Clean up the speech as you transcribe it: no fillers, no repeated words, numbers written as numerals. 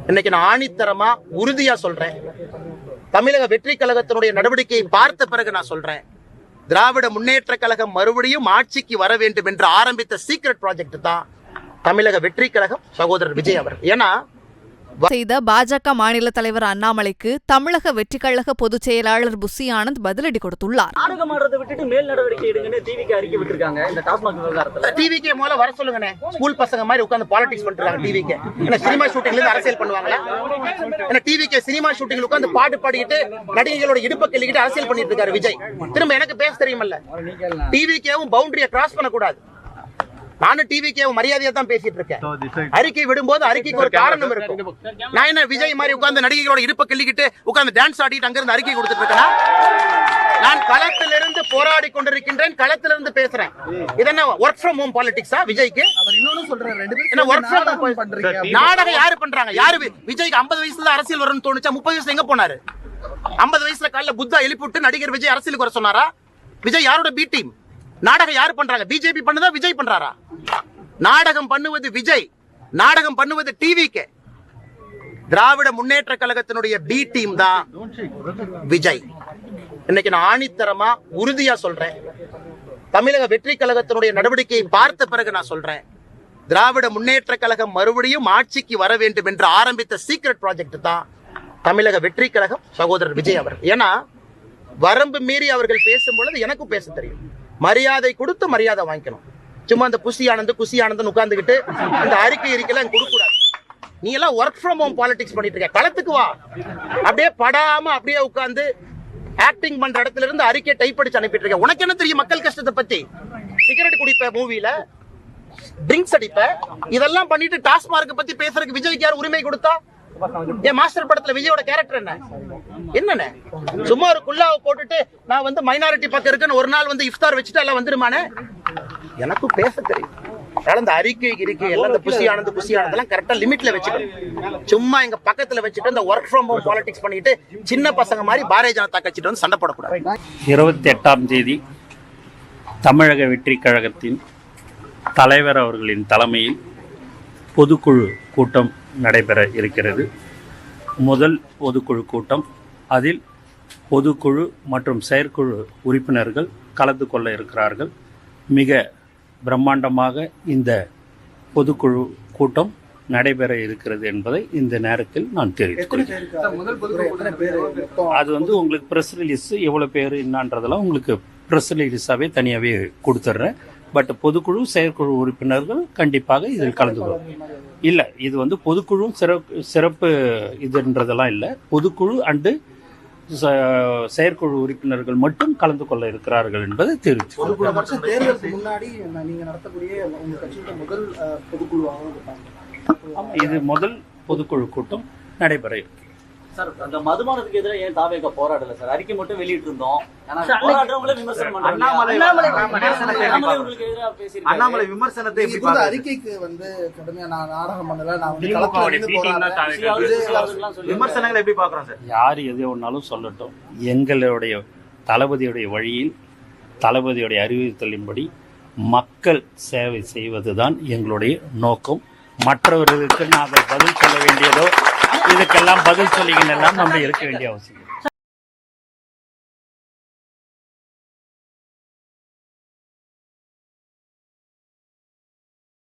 இன்னைக்கு நான் ஆணித்தரமா உறுதியா சொல்றேன். தமிழக வெற்றி கழகத்தினுடைய நடவடிக்கையை பார்த்த பிறகு நான் சொல்றேன், திராவிட முன்னேற்ற கழகம் மறுபடியும் ஆட்சிக்கு வர வேண்டும் என்று ஆரம்பித்த சீக்ரெட் ப்ராஜெக்ட் தான் தமிழக வெற்றி கழகம் சகோதரர் விஜய் அவர். ஏன்னா செய்த பாஜக மாநில தலைவர் அண்ணாமலைக்கு தமிழக வெற்றி கழக பொதுச் செயலாளர் புசி ஆனந்த் பதிலடி கொடுத்துள்ளார். நாடகமாடுறதை விட்டுட்டு மேல் நடவடிக்கை எடுங்கன்னு டிவிக்கு அறிக்கை விட்டுருக்காங்க. இந்த டாஸ்மாக் விவகாரத்துல டிவிக்கு முதல்ல வர சொல்லுங்கண்ணே. ஸ்கூல் பசங்க மாதிரி உட்கார்ந்து பாலிடிக்ஸ் பண்றாங்க. டிவிக்கு என்ன சினிமா ஷூட்டிங்ல இருந்து அரசியல் பண்ணுவாங்களா? என்ன டிவிக்கு சினிமா ஷூட்டிங்ல உட்கார்ந்து பாட்டு பாடிக்கிட்டு நடிகைகளோட இடுப்பை கிள்ளிக்கிட்டு அரசியல் பண்ணிட்டு இருக்காரு விஜய். திரும்ப எனக்கு பேச தெரியுமல்ல, டிவிக்கேவும் பவுண்டரியை கிராஸ் பண்ணக்கூடாது. நானும் டிவிக்கு மரியாதையா தான் பேசிட்டு இருக்கேன். அறிக்கை விடும்போது அறிக்கைக்கு ஒரு காரணம் இருக்கும். நான் என்ன விஜய் மாதிரி உட்கார்ந்து நடிகைகளோட இடுப்பை கிள்ளிக்கிட்டு உட்கார்ந்து டான்ஸ் ஆடிட்டு அங்கிருந்து அறிக்கை கொடுத்துட்டு இருக்கேன். நான் களத்திலிருந்து போராடி கொண்டிருக்கின்றேன், களத்திலிருந்து பேசுறேன். இது என்ன ஒர்க் ஃப்ரம் ஹோம் பாலிடிக்ஸா விஜய்க்கு? என்ன ஒர்க் ஃப்ரம் ஹோம் பண்றீங்க? நாடகம் யாரு பண்றாங்க? யாரு? விஜய்க்கு 50 வயசுல அரசியல் வரும்னு தோணுச்சா? 30 வயசுல எங்க போனாரு? 50 வயசுல காலைல புத்தா எழுப்பிவிட்டு நடிகர் விஜய் அரசியலுக்கு வர சொன்னாரா? விஜய் யாரோட பி டீம்? நாடகம் யாரு பண்றாங்க? பிஜேபி பண்ணுதா விஜய் பண்றாரா? நாடகம் பண்ணுவது விஜய், நாடகம் பண்ணுவது டிவிக்கு. திராவிட முன்னேற்ற கழகத்தினுடைய பி டீம் தான் விஜய். இன்னைக்கு நான் ஆணித்தரமா உறுதியா சொல்றேன், தமிழக வெற்றி கழகத்தினுடைய நடவடிக்கையை பார்த்த பிறகு நான் சொல்றேன், திராவிட முன்னேற்ற கழகம் மறுபடியும் ஆட்சிக்கு வர வேண்டும் என்று ஆரம்பித்த சீக்ரெட் ப்ராஜெக்ட் தான் தமிழக வெற்றி கழகம் சகோதரர் விஜய் அவர். ஏன்னா வரம்பு மீறி அவர்கள் பேசும் பொழுது எனக்கும் பேச தெரியும். மரியாதை கொடுத்து மரியாதை வாங்கிக்கணும். சும்மா அந்த குசி ஆனந்த் உட்கார்ந்துகிட்டு இந்த அறிக்கை கொடுக்க கூடாது. நீ எல்லாம் ஒர்க் ஃப்ரம் ஹோம் பாலிடிக்ஸ் பண்ணிட்டு இருக்க. களத்துக்கு வா. அப்படியே படாம அப்படியே உட்கார்ந்து ஆக்டிங் பண்ற இடத்துல இருந்து அறிக்கை டைப் அடிச்சு அனுப்பிட்டு இருக்க. உனக்கு என்ன தெரியும் மக்கள் கஷ்டத்தை பத்தி? சிகரெட் குடிப்ப, மூவில ட்ரிங்க்ஸ் அடிப்ப, இதெல்லாம் பண்ணிட்டு டாஸ்மார்க் பத்தி பேசுறதுக்கு விஜய்க்கு யார் உரிமை கொடுத்தா? என் மாஸ்டர் படத்துல விஜயோட கேரக்டர் என்ன? சும்மா ஒரு குல்லாவை போட்டுட்டு நான் வந்து மைனாரிட்டி பக்கம் இருக்குன்னு ஒரு நாள் வந்து இஃப்தார் வச்சுட்டு எல்லாம் வந்துருமானே? எனக்கும் பேச தெரியும். அந்த அறிக்கை எல்லாம் இந்த புசி ஆனந்தெல்லாம் கரெக்டா லிமிட்ல வச்சுக்கணும். சும்மா எங்க பக்கத்துல வச்சுட்டு இந்த ஒர்க் ஃப்ரம் ஹோம் பாலிடிக்ஸ் பண்ணிட்டு சின்ன பசங்க மாதிரி பாரதிய ஜனதா கட்சிட்டு வந்து சண்டை போடக்கூடாது. 28ஆம் தேதி தமிழக வெற்றி கழகத்தின் தலைவர் அவர்களின் தலைமையில் பொதுக்குழு கூட்டம் நடைபெற இருக்கிறது. முதல் பொதுக்குழு கூட்டம். அதில் பொதுக்குழு மற்றும் செயற்குழு உறுப்பினர்கள் கலந்து கொள்ள இருக்கிறார்கள். மிக பிரம்மாண்டமாக இந்த பொதுக்குழு கூட்டம் நடைபெற இருக்கிறது என்பதை இந்த நேரத்தில் நான் தெரிவித்துக்கொள்கிறேன். அது வந்து உங்களுக்கு ப்ரெஸ் ரிலீஸ் எவ்வளவு பேர் என்னன்றதெல்லாம் உங்களுக்கு ப்ரெஸ் ரிலீஸாவே தனியாகவே கொடுத்துட்றேன். பட் பொதுக்குழு செயற்குழு உறுப்பினர்கள் கண்டிப்பாக இதில் கலந்து கொள்ளும். இல்லை, இது வந்து பொதுக்குழு சிறப்பு இதுன்றதெல்லாம் இல்லை. பொதுக்குழு அண்டு செயற்குழு உறுப்பினர்கள் மட்டும் கலந்து கொள்ள இருக்கிறார்கள் என்பதை தெரிவித்து இது முதல் பொதுக்குழு கூட்டம் நடைபெற இருக்கு. சார், அந்த மதுபானத்துக்கு எதிராக ஏன் தாவேக போராடல சார்? அறிக்கை மட்டும் வெளியிட்டு இருந்தோம். போராடுறவங்களே விமர்சனம் பண்றாங்க. அண்ணாமலை விமர்சனத்தை அறிக்கைக்கு வந்து கடுமையா நான் நாடகம் பண்ணல, நான் விமர்சனங்களை எப்படி பாக்குறோம் சார்? யார் எதை ஒன்னாலும் சொல்லட்டும். எங்களுடைய தளபதியுடைய வழியில் தளபதியுடைய அறிவுறுத்தலின்படி மக்கள் சேவை செய்வதுதான் எங்களுடைய நோக்கம். மற்றவர்களுக்கு நாங்கள் பதில் சொல்ல வேண்டியதோ இதுக்கெல்லாம் பதில் சொல்லிக்கின்றெல்லாம் நம்ம இருக்க வேண்டிய அவசியம்.